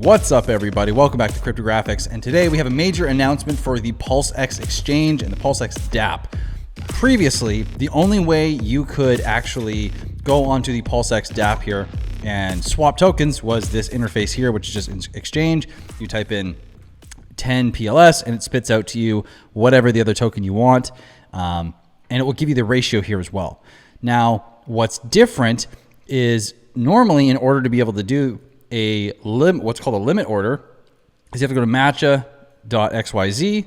What's up, everybody? Welcome back to Cryptographics, and today we have a major announcement for the PulseX exchange and the PulseX dApp. Previously, the only way you could actually go onto the PulseX dApp here and swap tokens was this interface here, which is just exchange. You type in 10 PLS and it spits out to you whatever the other token you want, and it will give you the ratio here as well. Now, what's different is normally in order to be able to do what's called a limit order, is you have to go to matcha.xyz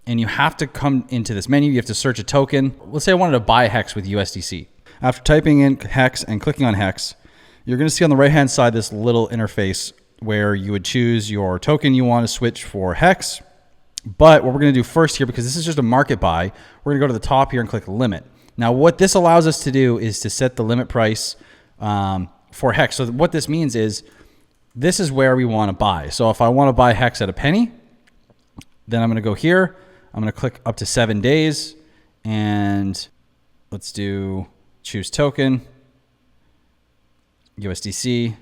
and you have to come into this menu. You have to search a token. Let's say I wanted to buy Hex with USDC. After typing in Hex and clicking on Hex, you're going to see on the right hand side this little interface where you would choose your token you want to switch for Hex. But what we're going to do first here, because this is just a market buy, we're going to go to the top here and click limit. Now what this allows us to do is to set the limit price for Hex. So what this means is this is where we want to buy. So if I want to buy Hex at a penny, then I'm going to go here. I'm going to click up to 7 days and let's do choose token, USDC,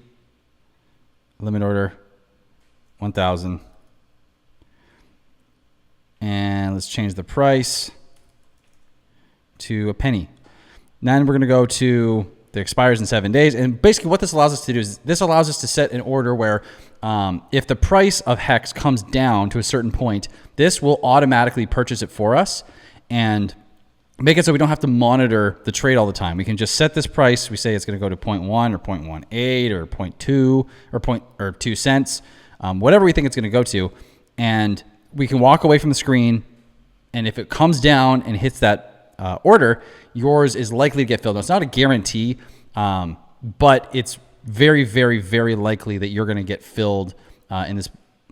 limit order, 1,000. And let's change the price to a penny. Then we're going to go to that expires in 7 days. And basically what this allows us to do is this allows us to set an order where if the price of Hex comes down to a certain point, this will automatically purchase it for us and make it so we don't have to monitor the trade all the time. We can just set this price. We say it's going to go to 0.1 or 0.18 or 0.2 or 2 cents, whatever we think it's going to go to. And we can walk away from the screen. And if it comes down and hits that order, yours is likely to get filled. Now, it's not a guarantee, but it's very, very, very likely that you're going to get filled in this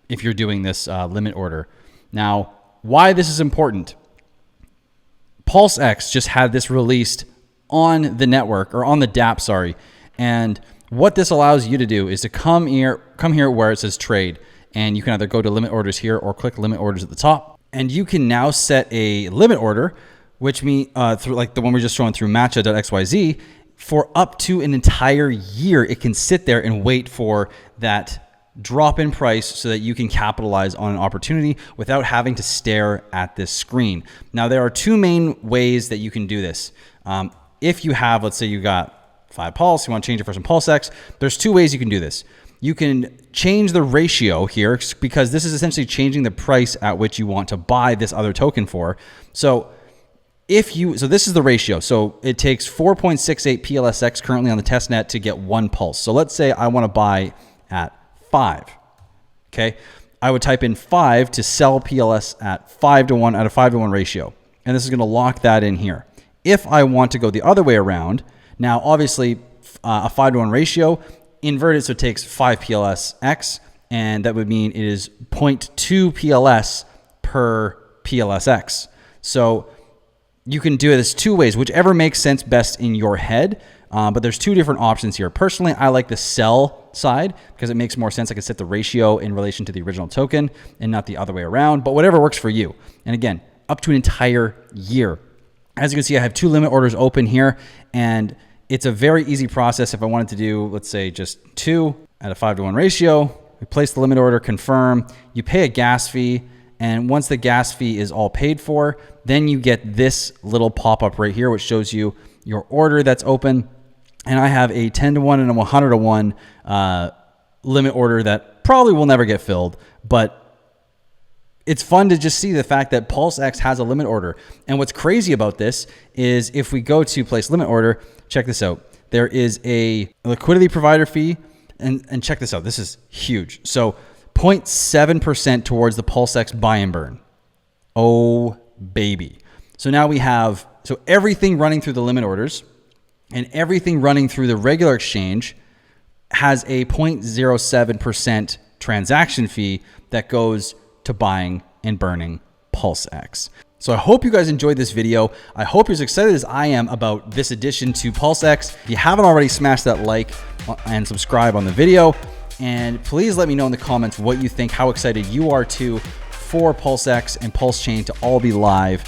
if you're doing this limit order. Now, why this is important? PulseX just had this released on the network, or on the dApp, sorry. And what this allows you to do is to come here where it says trade, and you can either go to limit orders here or click limit orders at the top, and you can now set a limit order, which means through like the one we're just showing through matcha.xyz, for up to an entire year. It can sit there and wait for that drop in price so that you can capitalize on an opportunity without having to stare at this screen. Now, there are two main ways that you can do this. If you have, let's say you got 5 Pulse, you want to change it for some PulseX, there's two ways you can do this. You can change the ratio here because this is essentially changing the price at which you want to buy this other token for. So this is the ratio. So it takes 4.68 PLSX currently on the testnet to get 1 pulse. So let's say I want to buy at 5. Okay. I would type in 5 to sell PLS at 5-to-1 at a 5-to-1 ratio. And this is going to lock that in here. If I want to go the other way around, now obviously a 5-to-1 ratio inverted. So it takes 5 PLSX, and that would mean it is 0.2 PLS per PLSX. So you can do this two ways, whichever makes sense best in your head. But there's two different options here. Personally, I like the sell side because it makes more sense. I can set the ratio in relation to the original token and not the other way around, but whatever works for you. And again, up to an entire year. As you can see, I have 2 limit orders open here, and it's a very easy process. If I wanted to do, let's say, just 2 at a 5-to-1 ratio, we place the limit order, confirm, you pay a gas fee. And once the gas fee is all paid for, then you get this little pop-up right here, which shows you your order that's open. And I have a 10-to-1 and a 100-to-1 limit order that probably will never get filled. But it's fun to just see the fact that PulseX has a limit order. And what's crazy about this is if we go to place limit order, check this out. There is a liquidity provider fee. And check this out. This is huge. So 0.7% towards the PulseX buy and burn. Oh, baby. So now we have, everything running through the limit orders and everything running through the regular exchange has a 0.07% transaction fee that goes to buying and burning PulseX. So I hope you guys enjoyed this video. I hope you're as excited as I am about this addition to PulseX. If you haven't already, smash that like and subscribe on the video. And please let me know in the comments what you think, how excited you are for PulseX and Pulse Chain to all be live.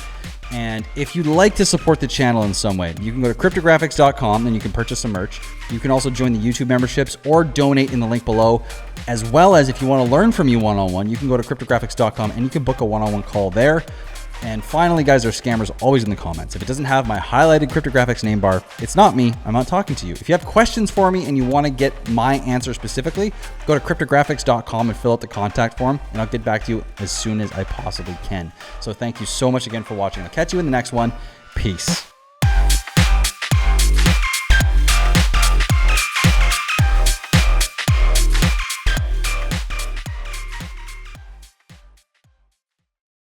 And if you'd like to support the channel in some way, you can go to cryptographics.com and you can purchase some merch. You can also join the YouTube memberships or donate in the link below. As well as if you want to learn from me one-on-one, you can go to cryptographics.com and you can book a one-on-one call there. And finally, guys, there's scammers always in the comments. If it doesn't have my highlighted cryptographics name bar, it's not me. I'm not talking to you. If you have questions for me and you want to get my answer specifically, go to cryptographics.com and fill out the contact form, and I'll get back to you as soon as I possibly can. So thank you so much again for watching. I'll catch you in the next one. Peace.